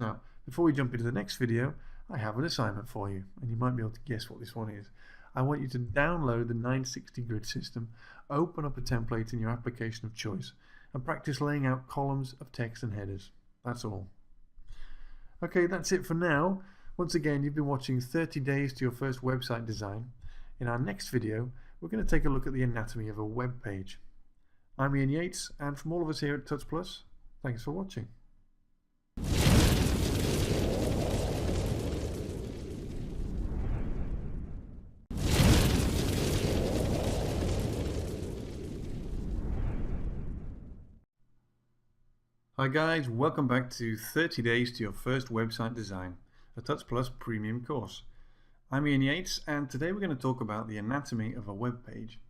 Now, before we jump into the next video, I have an assignment for you, and you might be able to guess what this one is. I want you to download the 960 grid system, open up a template in your application of choice, and practice laying out columns of text and headers. That's all. Okay, that's it for now. Once again, you've been watching 30 Days to Your First Website Design. In our next video, we're going to take a look at the anatomy of a web page. I'm Ian Yates, and from all of us here at Touch Plus, thanks for watching. Hi guys, welcome back to 30 Days to Your First Website Design, a Touch Plus premium course. I'm Ian Yates, and today we're going to talk about the anatomy of a web page.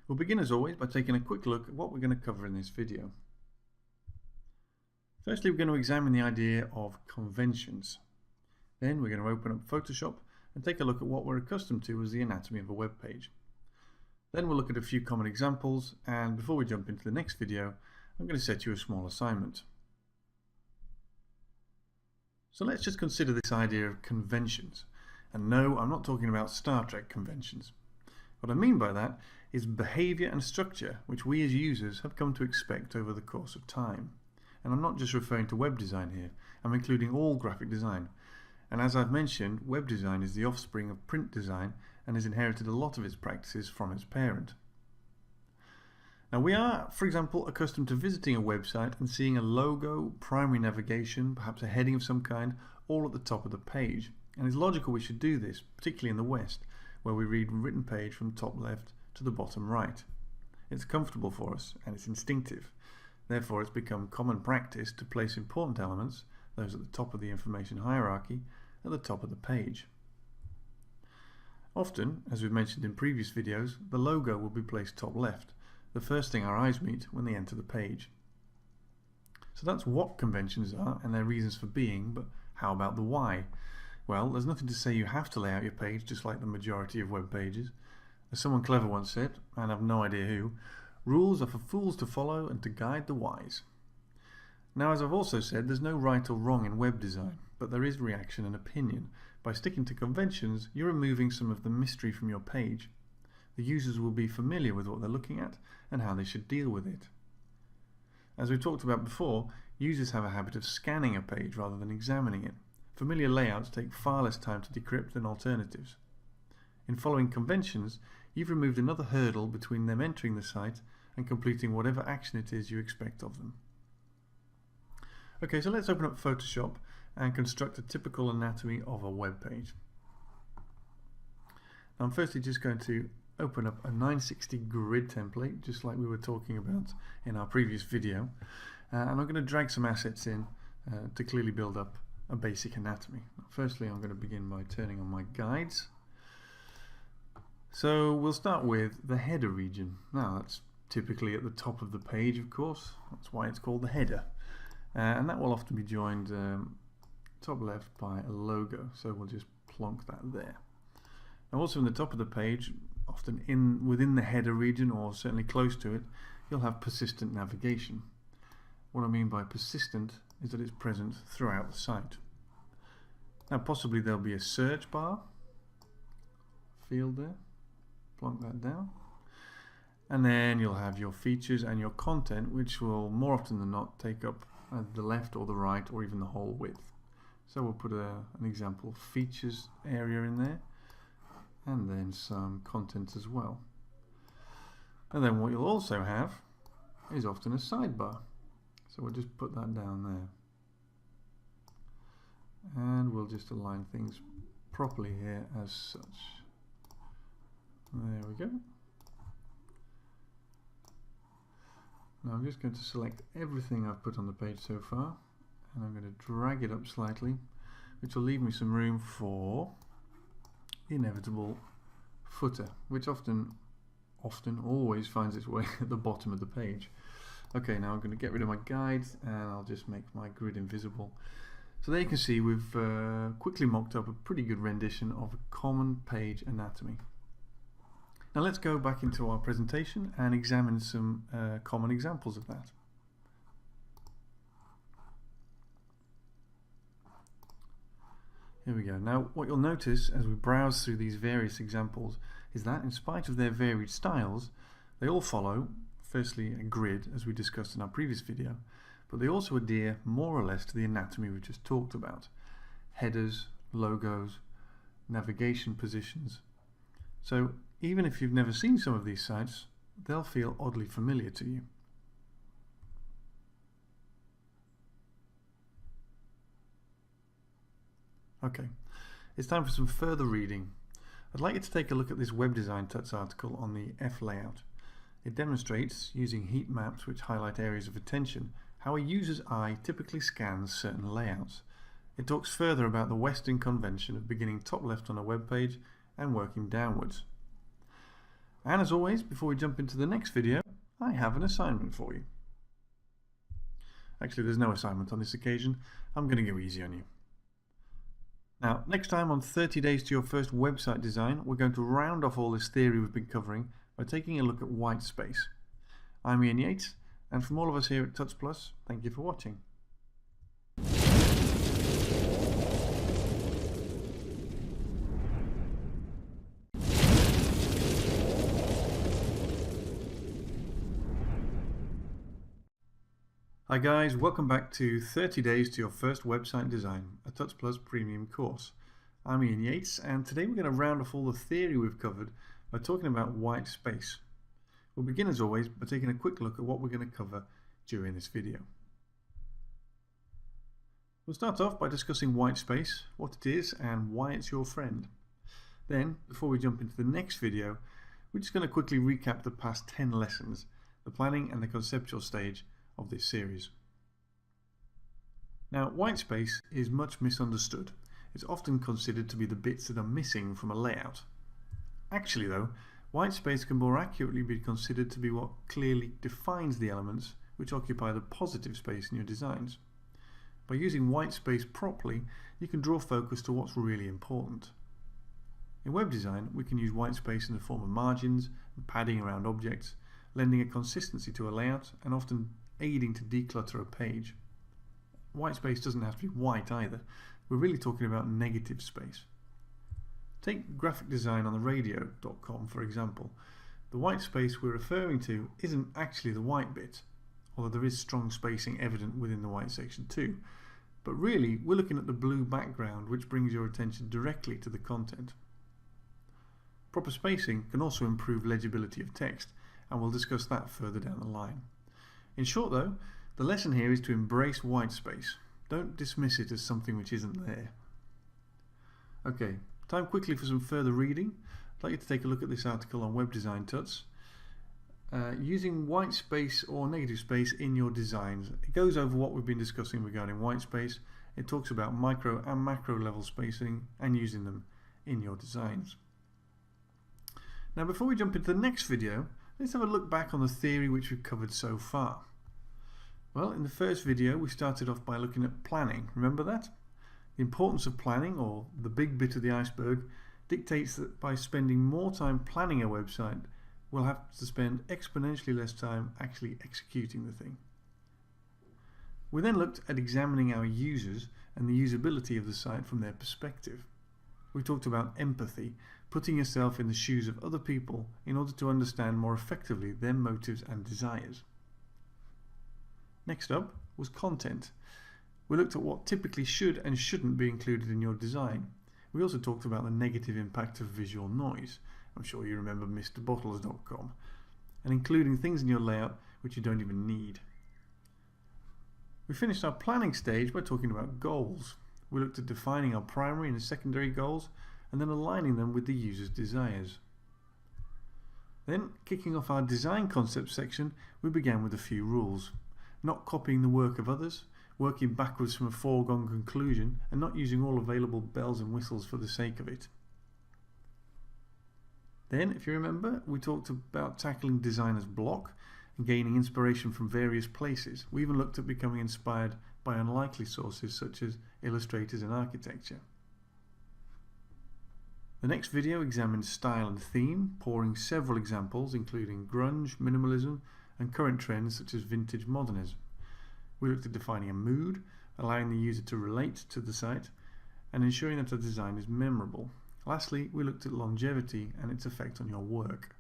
We'll begin as always by taking a quick look at what we're going to cover in this video. Firstly, we're going to examine the idea of conventions. Then we're going to open up Photoshop and take a look at what we're accustomed to as the anatomy of a web page. Then we'll look at a few common examples, and before we jump into the next video, I'm going to set you a small assignment. So let's just consider this idea of conventions. And no, I'm not talking about Star Trek conventions. What I mean by that is behavior and structure which we as users have come to expect over the course of time. And I'm not just referring to web design here, I'm including all graphic design. And as I've mentioned, web design is the offspring of print design and has inherited a lot of its practices from its parent. Now we are, for example, accustomed to visiting a website and seeing a logo, primary navigation, perhaps a heading of some kind, all at the top of the page. And it's logical we should do this, particularly in the West, where we read written page from top left to the bottom right. It's comfortable for us and it's instinctive. Therefore it's become common practice to place important elements, those at the top of the information hierarchy, at the top of the page. Often, as we've mentioned in previous videos, the logo will be placed top left, the first thing our eyes meet when they enter the page. So that's what conventions are and their reasons for being, but how about the why? Well, there's nothing to say you have to lay out your page just like the majority of web pages. As someone clever once said, and I've no idea who, rules are for fools to follow and to guide the wise. Now, as I've also said, there's no right or wrong in web design, but there is reaction and opinion. By sticking to conventions, you're removing some of the mystery from your page. The users will be familiar with what they're looking at and how they should deal with it. As we've talked about before, users have a habit of scanning a page rather than examining it. Familiar layouts take far less time to decrypt than alternatives. In following conventions, you've removed another hurdle between them entering the site and completing whatever action it is you expect of them. Okay, so let's open up Photoshop and construct a typical anatomy of a web page. Now I'm firstly just going to open up a 960 grid template, just like we were talking about in our previous video, and I'm going to drag some assets in to clearly build up a basic anatomy. Firstly, I'm going to begin by turning on my guides. So we'll start with the header region. Now that's typically at the top of the page, of course, that's why it's called the header, and that will often be joined top left by a logo, so we'll just plonk that there. Now also in the top of the page, often within the header region or certainly close to it, you'll have persistent navigation. What I mean by persistent is that it's present throughout the site. Now possibly there'll be a search bar field there, plonk that down, and then you'll have your features and your content, which will more often than not take up the left or the right or even the whole width. So we'll put an example features area in there, and then some content as well. And then what you'll also have is often a sidebar. So we'll just put that down there. And we'll just align things properly here as such. There we go. Now I'm just going to select everything I've put on the page so far, and I'm going to drag it up slightly, which will leave me some room for the inevitable footer, which often always finds its way at the bottom of the page. Okay, now I'm going to get rid of my guides and I'll just make my grid invisible. So there you can see we've quickly mocked up a pretty good rendition of a common page anatomy. Now let's go back into our presentation and examine some common examples of that. Here we go. Now what you'll notice as we browse through these various examples is that in spite of their varied styles, they all follow, firstly, a grid as we discussed in our previous video, but they also adhere more or less to the anatomy we just talked about. Headers, logos, navigation positions. So even if you've never seen some of these sites, they'll feel oddly familiar to you. Okay, it's time for some further reading. I'd like you to take a look at this Web Design Tuts article on the F layout. It demonstrates, using heat maps which highlight areas of attention, how a user's eye typically scans certain layouts. It talks further about the Western convention of beginning top left on a web page and working downwards. And as always, before we jump into the next video, I have an assignment for you. Actually, there's no assignment on this occasion. I'm going to go easy on you. Now, next time on 30 Days to Your First Website Design, we're going to round off all this theory we've been covering by taking a look at white space. I'm Ian Yates, and from all of us here at Tuts Plus, thank you for watching. Hi guys, welcome back to 30 Days to Your First Website Design, a Tuts Plus premium course. I'm Ian Yates, and today we're going to round off all the theory we've covered by talking about white space. We'll begin as always by taking a quick look at what we're going to cover during this video. We'll start off by discussing white space, what it is and why it's your friend. Then, before we jump into the next video, we're just going to quickly recap the past 10 lessons, the planning and the conceptual stage of this series. Now, white space is much misunderstood. It's often considered to be the bits that are missing from a layout. Actually though, white space can more accurately be considered to be what clearly defines the elements which occupy the positive space in your designs. By using white space properly, you can draw focus to what's really important. In web design, we can use white space in the form of margins and padding around objects, lending a consistency to a layout and often aiding to declutter a page. White space doesn't have to be white either. We're really talking about negative space. Take graphic design on the radio.com for example. The white space we're referring to isn't actually the white bit, although there is strong spacing evident within the white section too. But really, we're looking at the blue background which brings your attention directly to the content. Proper spacing can also improve legibility of text, and we'll discuss that further down the line. In short though, the lesson here is to embrace white space. Don't dismiss it as something which isn't there. Okay, time quickly for some further reading. I'd like you to take a look at this article on Web Design Tuts. Using white space or negative space in your designs. It goes over what we've been discussing regarding white space. It talks about micro and macro level spacing and using them in your designs. Now before we jump into the next video, let's have a look back on the theory which we've covered so far. Well, in the first video we started off by looking at planning. Remember that? The importance of planning, or the big bit of the iceberg, dictates that by spending more time planning a website, we'll have to spend exponentially less time actually executing the thing. We then looked at examining our users and the usability of the site from their perspective. We talked about empathy, putting yourself in the shoes of other people in order to understand more effectively their motives and desires. Next up was content. We looked at what typically should and shouldn't be included in your design. We also talked about the negative impact of visual noise. I'm sure you remember MrBottles.com, and including things in your layout which you don't even need. We finished our planning stage by talking about goals. We looked at defining our primary and secondary goals and then aligning them with the user's desires. Then, kicking off our design concept section, we began with a few rules. Not copying the work of others, working backwards from a foregone conclusion, and not using all available bells and whistles for the sake of it. Then, if you remember, we talked about tackling designer's block and gaining inspiration from various places. We even looked at becoming inspired by unlikely sources such as illustrators and architecture. The next video examines style and theme, pouring several examples including grunge, minimalism, and current trends such as vintage modernism. We looked at defining a mood, allowing the user to relate to the site, and ensuring that the design is memorable. Lastly, we looked at longevity and its effect on your work.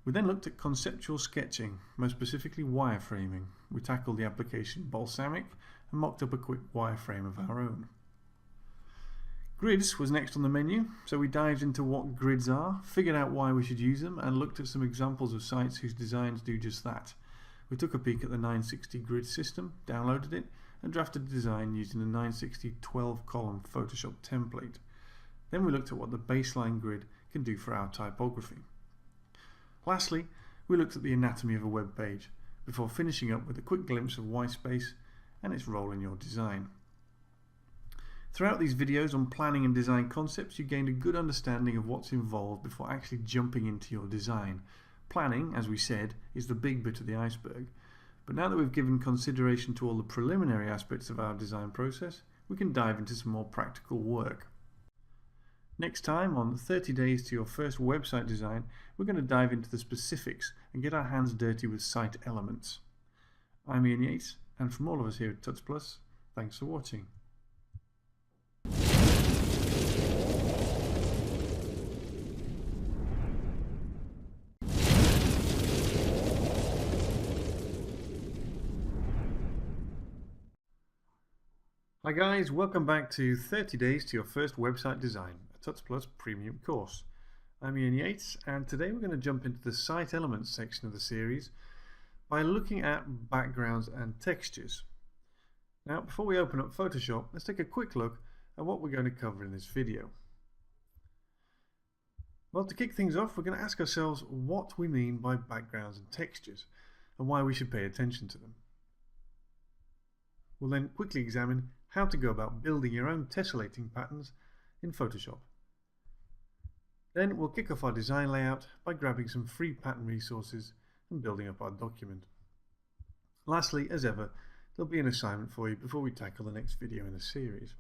We then looked at conceptual sketching, most specifically wireframing. We tackled the application Balsamic and mocked up a quick wireframe of our own. Grids was next on the menu, so we dived into what grids are, figured out why we should use them, and looked at some examples of sites whose designs do just that. We took a peek at the 960 grid system, downloaded it, and drafted a design using the 960 12-column Photoshop template. Then we looked at what the baseline grid can do for our typography. Lastly, we looked at the anatomy of a web page, before finishing up with a quick glimpse of white space and its role in your design. Throughout these videos on planning and design concepts, you gained a good understanding of what's involved before actually jumping into your design. Planning, as we said, is the big bit of the iceberg, but now that we've given consideration to all the preliminary aspects of our design process, we can dive into some more practical work. Next time on 30 Days to Your First Website Design, we're going to dive into the specifics and get our hands dirty with site elements. I'm Ian Yates, and from all of us here at Tuts Plus, thanks for watching. Hi guys, welcome back to 30 Days to Your First Website Design, a Tuts Plus premium course. I'm Ian Yates, and today we're going to jump into the Site Elements section of the series by looking at backgrounds and textures. Now, before we open up Photoshop, let's take a quick look at what we're going to cover in this video. Well, to kick things off, we're going to ask ourselves what we mean by backgrounds and textures, and why we should pay attention to them. We'll then quickly examine how to go about building your own tessellating patterns in Photoshop. Then we'll kick off our design layout by grabbing some free pattern resources and building up our document. Lastly, as ever, there'll be an assignment for you before we tackle the next video in the series.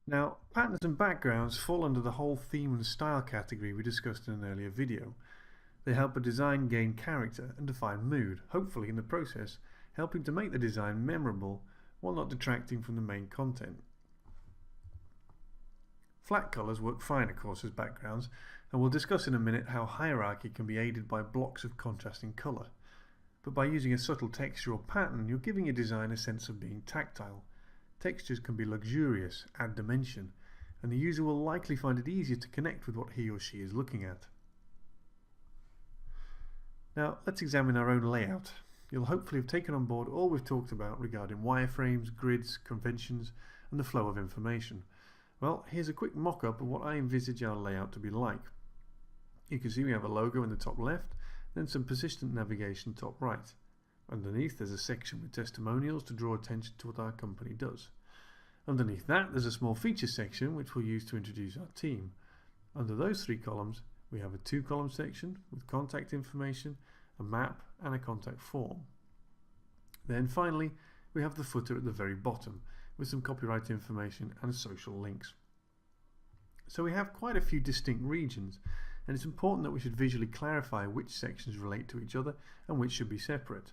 Now, patterns and backgrounds fall under the whole theme and style category we discussed in an earlier video. They help a design gain character and define mood, hopefully in the process helping to make the design memorable while not detracting from the main content. Flat colours work fine of course as backgrounds, and we'll discuss in a minute how hierarchy can be aided by blocks of contrasting colour. But by using a subtle texture or pattern, you're giving your design a sense of being tactile. Textures can be luxurious, add dimension, and the user will likely find it easier to connect with what he or she is looking at. Now let's examine our own layout. You'll hopefully have taken on board all we've talked about regarding wireframes, grids, conventions, and the flow of information. Well, here's a quick mock-up of what I envisage our layout to be like. You can see we have a logo in the top left, then some persistent navigation top right. Underneath there's a section with testimonials to draw attention to what our company does. Underneath that there's a small features section which we'll use to introduce our team. Under those three columns we have a 2-column section with contact information, a map and a contact form. Then finally we have the footer at the very bottom with some copyright information and social links. So we have quite a few distinct regions, and it's important that we should visually clarify which sections relate to each other and which should be separate.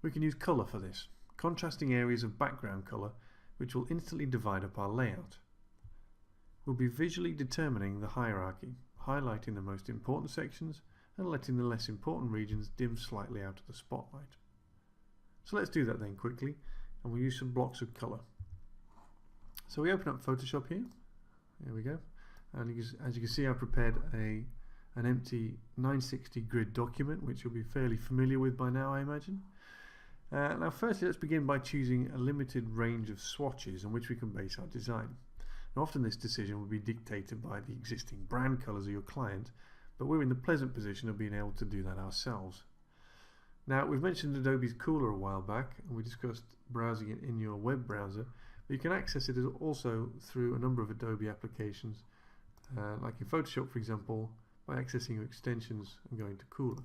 We can use colour for this, contrasting areas of background colour which will instantly divide up our layout. We'll be visually determining the hierarchy, highlighting the most important sections and letting the less important regions dim slightly out of the spotlight. So let's do that then quickly, and we'll use some blocks of colour. So we open up Photoshop here. There we go. And as you can see, I've prepared an empty 960 grid document, which you'll be fairly familiar with by now, I imagine. Now firstly, let's begin by choosing a limited range of swatches on which we can base our design. Now often this decision will be dictated by the existing brand colours of your client, but we're in the pleasant position of being able to do that ourselves. Now we've mentioned Adobe's Cooler a while back, and we discussed browsing it in your web browser, but you can access it also through a number of Adobe applications, like in Photoshop for example, by accessing your extensions and going to Cooler.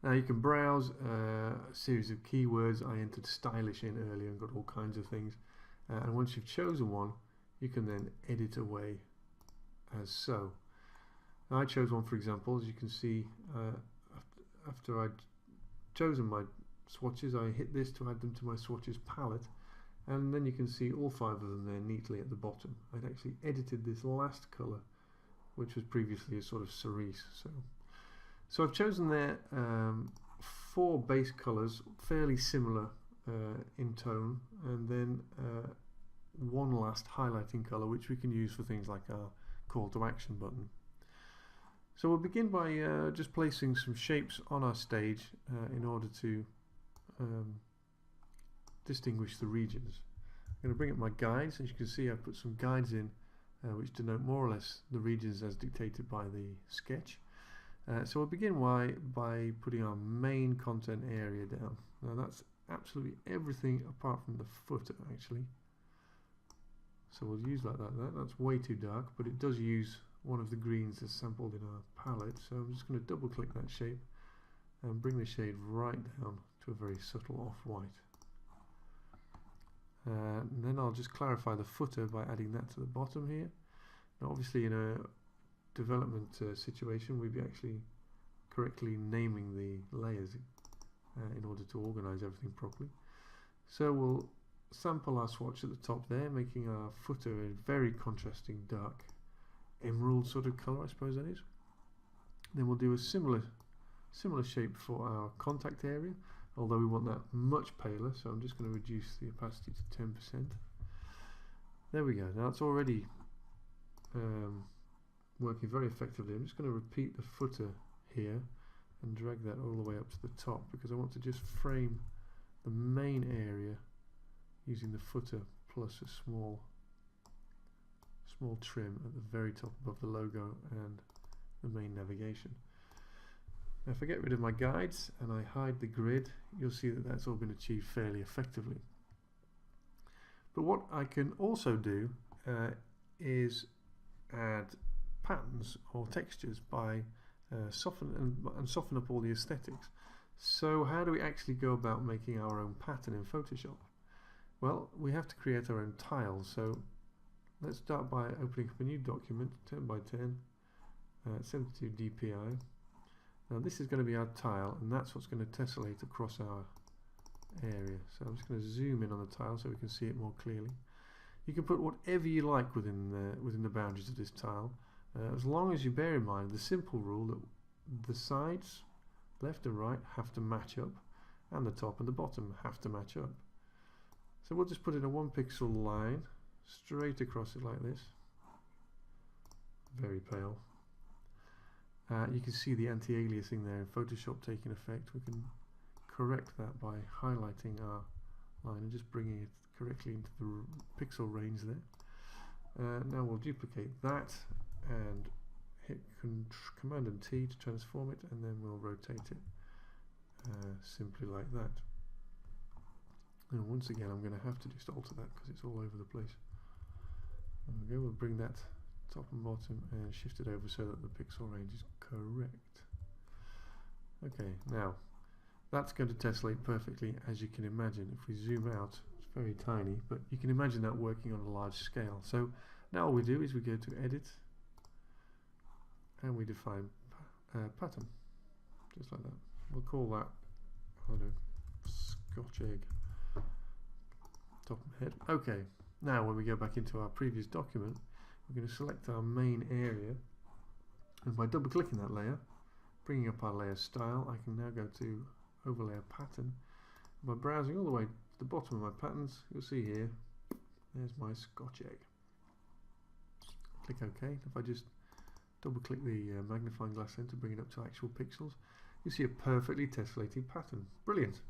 Now you can browse a series of keywords. I entered stylish in earlier and got all kinds of things, and once you've chosen one you can then edit away as so. Now I chose one for example, as you can see, after I'd chosen my swatches I hit this to add them to my swatches palette, and then you can see all 5 of them there neatly at the bottom. I'd actually edited this last colour, which was previously a sort of cerise. So I've chosen there 4 base colours, fairly similar in tone, and then one last highlighting colour which we can use for things like our call to action button. So we'll begin by just placing some shapes on our stage in order to distinguish the regions. I'm going to bring up my guides. As you can see, I've put some guides in which denote more or less the regions as dictated by the sketch. So we'll begin by putting our main content area down. Now that's absolutely everything apart from the footer actually. So we'll use like that. That's way too dark, but it does use one of the greens that's sampled in our palette. So I'm just going to double click that shape and bring the shade right down to a very subtle off-white. And then I'll just clarify the footer by adding that to the bottom here. Now obviously in a development situation we'd be actually correctly naming the layers in order to organize everything properly. So we'll sample our swatch at the top there, making our footer a very contrasting dark emerald sort of color, I suppose that is. Then we'll do a similar shape for our contact area, although we want that much paler, so I'm just going to reduce the opacity to 10%. There we go. Now it's already working very effectively. I'm just going to repeat the footer here and drag that all the way up to the top because I want to just frame the main area using the footer plus a small trim at the very top above the logo and the main navigation. Now if I get rid of my guides and I hide the grid, you'll see that that's all been achieved fairly effectively. But what I can also do is add patterns or textures by soften up all the aesthetics. So how do we actually go about making our own pattern in Photoshop? Well, we have to create our own tiles. So let's start by opening up a new document, 10 by 10, 72 dpi. Now this is going to be our tile, and that's what's going to tessellate across our area. So I'm just going to zoom in on the tile so we can see it more clearly. You can put whatever you like within the boundaries of this tile, as long as you bear in mind the simple rule that the sides, left and right, have to match up, and the top and the bottom have to match up. So we'll just put in a 1 pixel line straight across it like this. Very pale. You can see the anti-aliasing there in Photoshop taking effect. We can correct that by highlighting our line and just bringing it correctly into the pixel range there. Now we'll duplicate that and hit Command and T to transform it, and then we'll rotate it simply like that. And once again I'm going to have to just alter that because it's all over the place. There we go. We'll bring that top and bottom and shift it over so that the pixel range is correct. Okay, now that's going to tessellate perfectly, as you can imagine. If we zoom out, it's very tiny, but you can imagine that working on a large scale. So now all we do is we go to Edit and we define pattern, just like that. We'll call that, I don't know, Scotch egg top and head. Okay, now when we go back into our previous document, we're going to select our main area, and by double clicking that layer, bringing up our layer style, I can now go to overlay pattern. By browsing all the way to the bottom of my patterns, you'll see here, there's my Scotch egg. Click OK. If I just double click the magnifying glass then to bring it up to actual pixels, you see a perfectly tessellating pattern. Brilliant.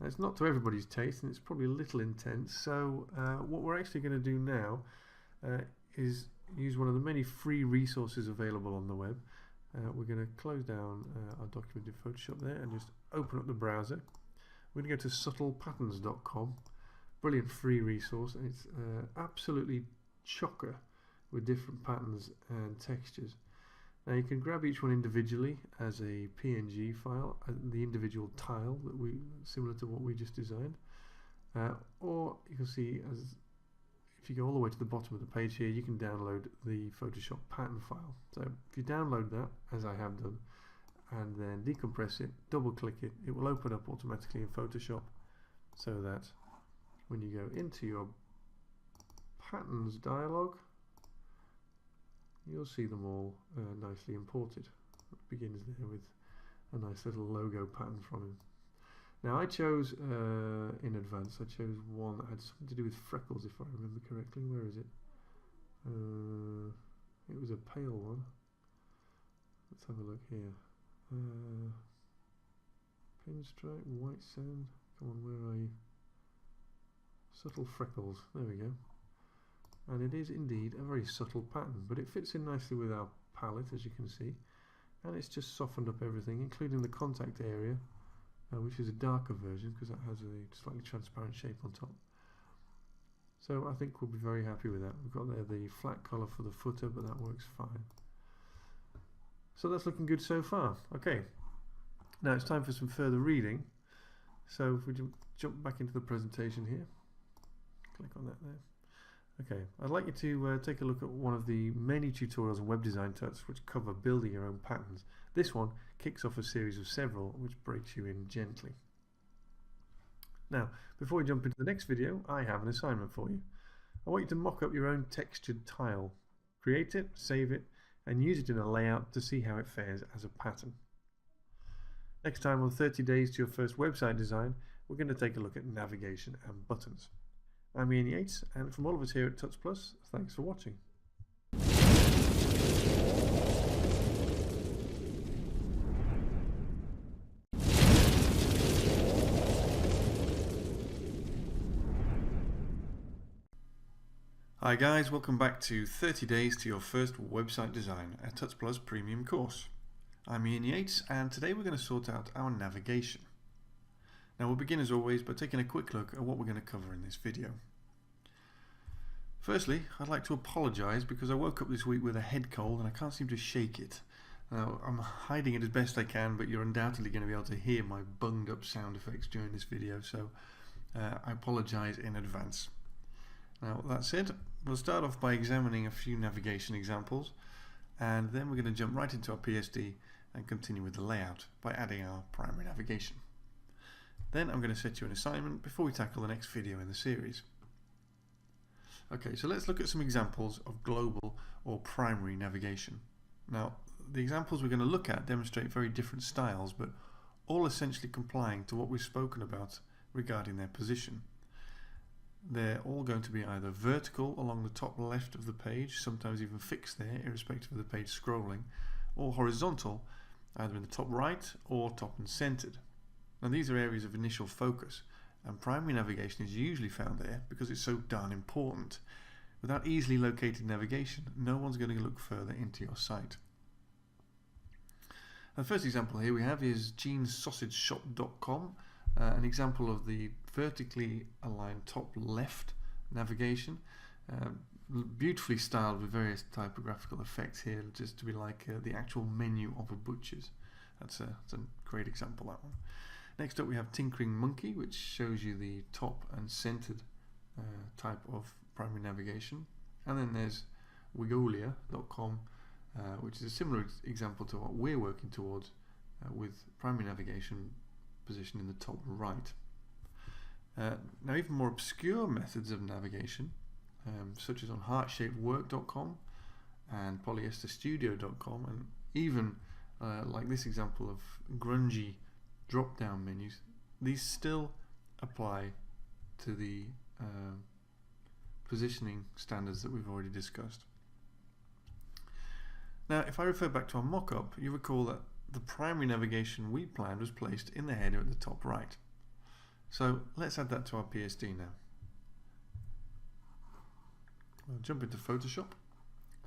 Now, it's not to everybody's taste and it's probably a little intense, so what we're actually going to do now is use one of the many free resources available on the web. We're going to close down our document in Photoshop there and just open up the browser. We're going to go to subtlepatterns.com. Brilliant free resource, and it's absolutely chocker with different patterns and textures. Now you can grab each one individually as a PNG file, the individual tile that similar to what we just designed, or you can see if you go all the way to the bottom of the page here, you can download the Photoshop pattern file. So if you download that, as I have done, and then decompress it, double click it, it will open up automatically in Photoshop so that when you go into your patterns dialog, you'll see them all nicely imported. It begins there with a nice little logo pattern from him. Now I chose in advance, I chose one that had something to do with freckles, if I remember correctly. Where is it? It was a pale one. Let's have a look here. Pinstripe, white sand. Come on, where are you? Subtle freckles. There we go. And it is indeed a very subtle pattern, but it fits in nicely with our palette, as you can see. And it's just softened up everything, including the contact area, which is a darker version because that has a slightly transparent shape on top. So I think we'll be very happy with that. We've got there the flat colour for the footer, but that works fine. So that's looking good so far. Okay, now it's time for some further reading. So if we jump back into the presentation here, click on that there. Okay, I'd like you to take a look at one of the many tutorials on Web Design Tuts which cover building your own patterns. This one kicks off a series of several which breaks you in gently. Now, before we jump into the next video, I have an assignment for you. I want you to mock up your own textured tile. Create it, save it, and use it in a layout to see how it fares as a pattern. Next time on 30 Days to Your First Website Design, we're going to take a look at navigation and buttons. I'm Ian Yates, and from all of us here at Tuts Plus, thanks for watching. Hi guys, welcome back to 30 Days to Your First Website Design, a Tuts Plus premium course. I'm Ian Yates, and today we're going to sort out our navigation. Now we'll begin as always by taking a quick look at what we're going to cover in this video. Firstly, I'd like to apologise because I woke up this week with a head cold and I can't seem to shake it. Now I'm hiding it as best I can, but you're undoubtedly going to be able to hear my bunged up sound effects during this video, so I apologise in advance. Now that said, we'll start off by examining a few navigation examples, and then we're going to jump right into our PSD and continue with the layout by adding our primary navigation. Then I'm going to set you an assignment before we tackle the next video in the series. Okay, so let's look at some examples of global or primary navigation. Now, the examples we're going to look at demonstrate very different styles, but all essentially complying to what we've spoken about regarding their position. They're all going to be either vertical along the top left of the page, sometimes even fixed there, irrespective of the page scrolling, or horizontal, either in the top right or top and centered. Now these are areas of initial focus, and primary navigation is usually found there because it's so darn important. Without easily located navigation, no one's going to look further into your site. The first example here we have is jeanssausageshop.com, an example of the vertically aligned top left navigation, beautifully styled with various typographical effects here, just to be like the actual menu of a butcher's. That's a great example, that one. Next up we have Tinkering Monkey, which shows you the top and centered type of primary navigation. And then there's Wigolia.com, which is a similar example to what we're working towards with primary navigation positioned in the top right. Now even more obscure methods of navigation, such as on heartshapedwork.com and polyesterstudio.com, and even like this example of grungy drop down menus, these still apply to the positioning standards that we've already discussed. Now if I refer back to our mock-up, you recall that the primary navigation we planned was placed in the header at the top right. So let's add that to our PSD now. We'll jump into Photoshop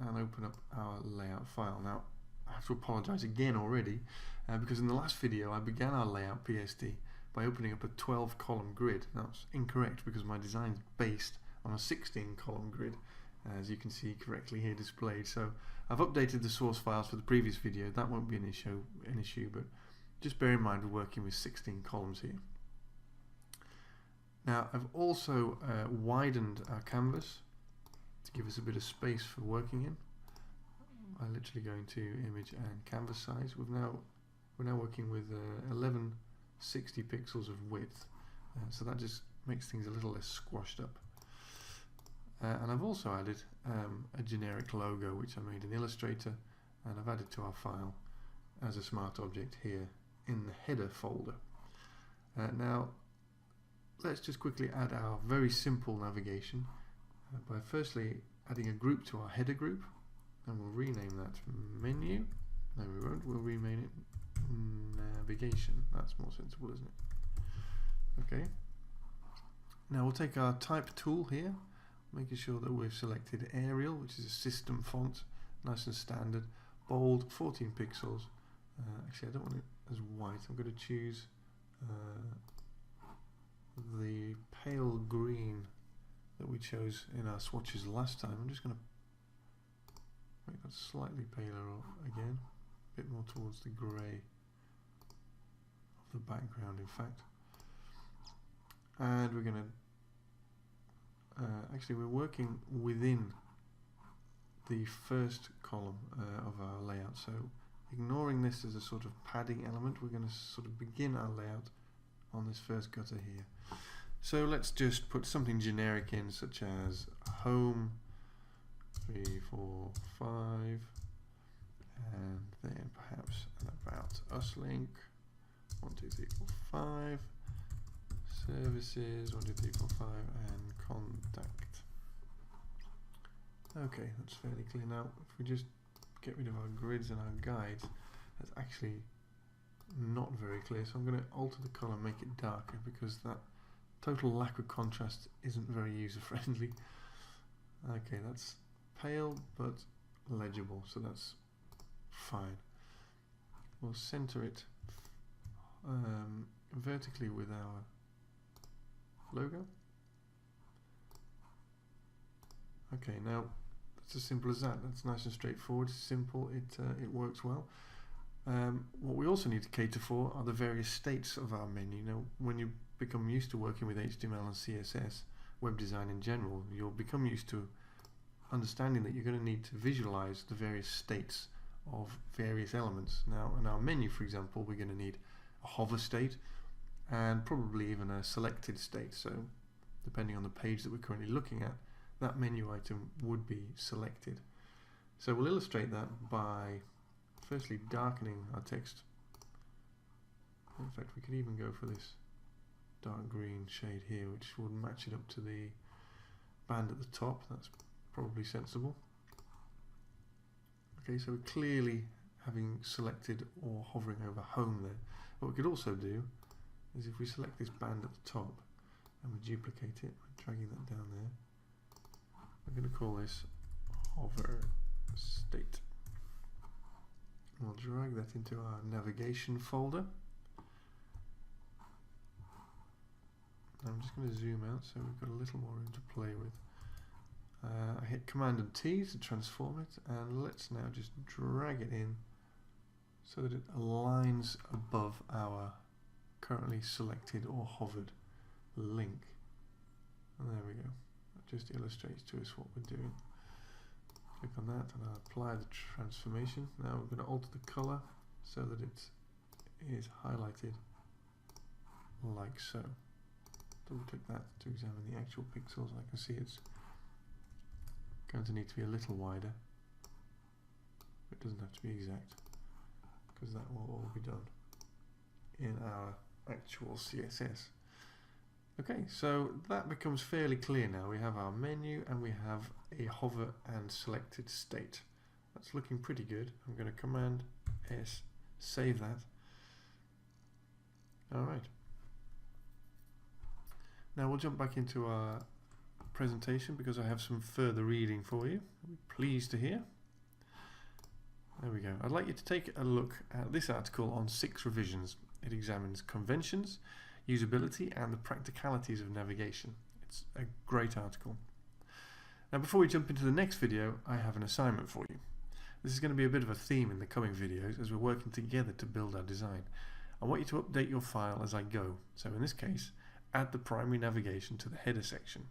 and open up our layout file. Now I have to apologise again already because in the last video I began our layout PSD by opening up a 12 column grid. Now it's incorrect because my design is based on a 16 column grid, as you can see correctly here displayed. So I've updated the source files for the previous video. That won't be an issue, but just bear in mind we're working with 16 columns here. Now I've also widened our canvas to give us a bit of space for working in. I literally go into image and canvas size. We're now working with 1160 pixels of width, so that just makes things a little less squashed up. And I've also added a generic logo which I made in Illustrator, and I've added to our file as a smart object here in the header folder. Now let's just quickly add our very simple navigation by firstly adding a group to our header group, and we'll rename that menu. No, we won't. We'll rename it navigation. That's more sensible, isn't it? Okay. Now we'll take our type tool here, making sure that we've selected Arial, which is a system font, nice and standard, bold, 14 pixels. Actually, I don't want it as white. I'm going to choose the pale green that we chose in our swatches last time. I'm just going to make that slightly paler again, a bit more towards the grey of the background, in fact. And we're going to actually we're working within the first column of our layout, so ignoring this as a sort of padding element, we're going to sort of begin our layout on this first gutter here. So let's just put something generic in, such as home 3, 4, 5, and then perhaps an about us link 1, 2, 3, 4, 5, services 1, 2, 3, 4, 5, and contact. Okay, that's fairly clear. Now if we just get rid of our grids and our guides, that's actually not very clear, so I'm going to alter the color, make it darker, because that total lack of contrast isn't very user friendly. Okay, that's pale but legible, so that's fine. We'll center it vertically with our logo. Okay, now it's as simple as that. That's nice and straightforward. It's simple. It works well. What we also need to cater for are the various states of our menu. Now, when you become used to working with HTML and CSS, web design in general, you'll become used to understanding that you're going to need to visualize the various states of various elements. Now, in our menu, for example, we're going to need a hover state and probably even a selected state. So, depending on the page that we're currently looking at, that menu item would be selected. So we'll illustrate that by firstly darkening our text. In fact, we could even go for this dark green shade here, which would match it up to the band at the top. That's probably sensible. Okay, so we're clearly having selected or hovering over home there. What we could also do is if we select this band at the top and we duplicate it, dragging that down there, we're going to call this hover state. We'll drag that into our navigation folder. I'm just going to zoom out so we've got a little more room to play with. I hit Command and T to transform it, and let's now just drag it in so that it aligns above our currently selected or hovered link. And there we go. That just illustrates to us what we're doing. Click on that and I'll apply the transformation. Now we're going to alter the color so that it is highlighted like so. Double click that to examine the actual pixels. I can see it's going to need to be a little wider. It doesn't have to be exact, because that will all be done in our actual CSS. Okay, so that becomes fairly clear now. We have our menu and we have a hover and selected state. That's looking pretty good. I'm going to Command S, save that. Alright. Now we'll jump back into our presentation because I have some further reading for you. I'm pleased to hear. There we go. I'd like you to take a look at this article on 6 revisions. It examines conventions, usability and the practicalities of navigation. It's a great article. Now before we jump into the next video, I have an assignment for you. This is going to be a bit of a theme in the coming videos as we're working together to build our design. I want you to update your file as I go. So in this case, add the primary navigation to the header section.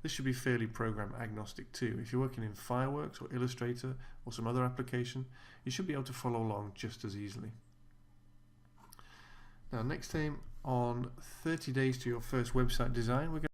This should be fairly program agnostic too. If you're working in Fireworks or Illustrator or some other application, you should be able to follow along just as easily. Now next time on 30 days to your first website design, we're going